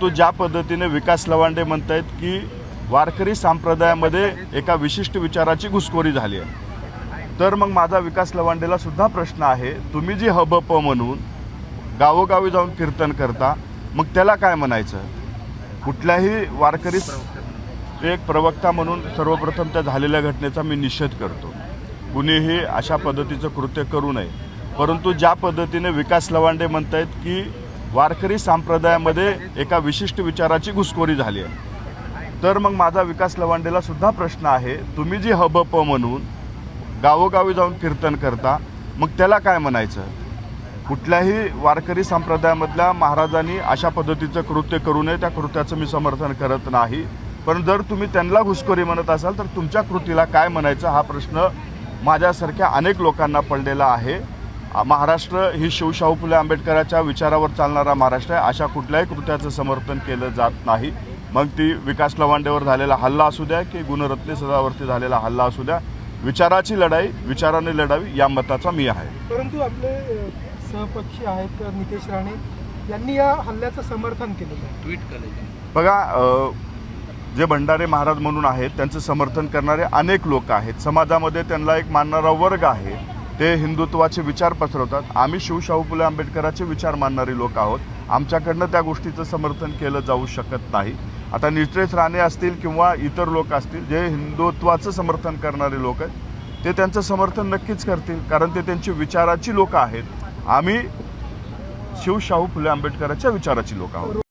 तो ज्या पद्धतीने विकास लवांडे म्हणतायत की वारकरी संप्रदायामध्ये एका विशिष्ट विचाराची घुसखोरी झाली आहे, तर मग माझा विकास लवांडेला सुद्धा प्रश्न आहे, तुम्ही जी हबप म्हणून गावोगावी जाऊन कीर्तन करता, मग त्याला काय म्हणायचं? कुठल्याही वारकरी एक प्रवक्ता म्हणून सर्वप्रथम त्या झालेल्या घटनेचा मी निषेध करतो. कुणीही अशा पद्धतीचं कृत्य करू नये. परंतु ज्या पद्धतीने विकास लवांडे म्हणतायत की वारकरी संप्रदायामध्ये एका विशिष्ट विचाराची घुसखोरी झाली आहे, तर मग माझा विकास लवांडेला सुद्धा प्रश्न आहे, तुम्ही जी हबप म्हणून गावोगावी जाऊन कीर्तन करता, मग त्याला काय म्हणायचं? कुठल्याही वारकरी संप्रदायामधल्या महाराजांनी अशा पद्धतीचं कृत्य करू नये, त्या कृत्याचं मी समर्थन करत नाही. पण जर तुम्ही त्यांना घुसखोरी म्हणत असाल तर तुमच्या कृतीला काय म्हणायचं हा प्रश्न माझ्यासारख्या अनेक लोकांना पडलेला आहे. महाराष्ट्र ही शिवशाहू फुले आंबेडकरांच्या विचारावर चालणारा महाराष्ट्र आहे. अशा कुठल्याही कृत्याचं समर्थन केलं जात नाही. मग ती विकास लवांडेवर झालेला हल्ला असू द्या की गुणरत्ने सदावरती झालेला हल्ला असू द्या, विचाराची लढाई विचाराने लढावी या मताचा मी आहे. परंतु आपले सहपक्षी आहेत नितेश राणे यांनी या हल्ल्याचं समर्थन केलेलं आहे, ट्विट केलं. बघा, जे भंडारे महाराज म्हणून आहेत त्यांचं समर्थन करणारे अनेक लोक आहेत. समाजामध्ये त्यांना एक मानणारा वर्ग आहे, ते हिंदुत्वाचे विचार पसरवतात. आम्ही शिवशाहू फुले आंबेडकरांचे विचार मानणारे लोक आहोत. आमच्याकडनं त्या गोष्टीचं समर्थन केलं जाऊ शकत नाही. आता नितेश राणे असतील किंवा इतर लोक असतील जे हिंदुत्वाचं समर्थन करणारे लोक आहेत, ते त्यांचं समर्थन नक्कीच करतील, कारण ते त्यांची विचाराची लोक आहेत. आम्ही शिवशाहू फुले आंबेडकरांच्या विचाराची लोक आहोत.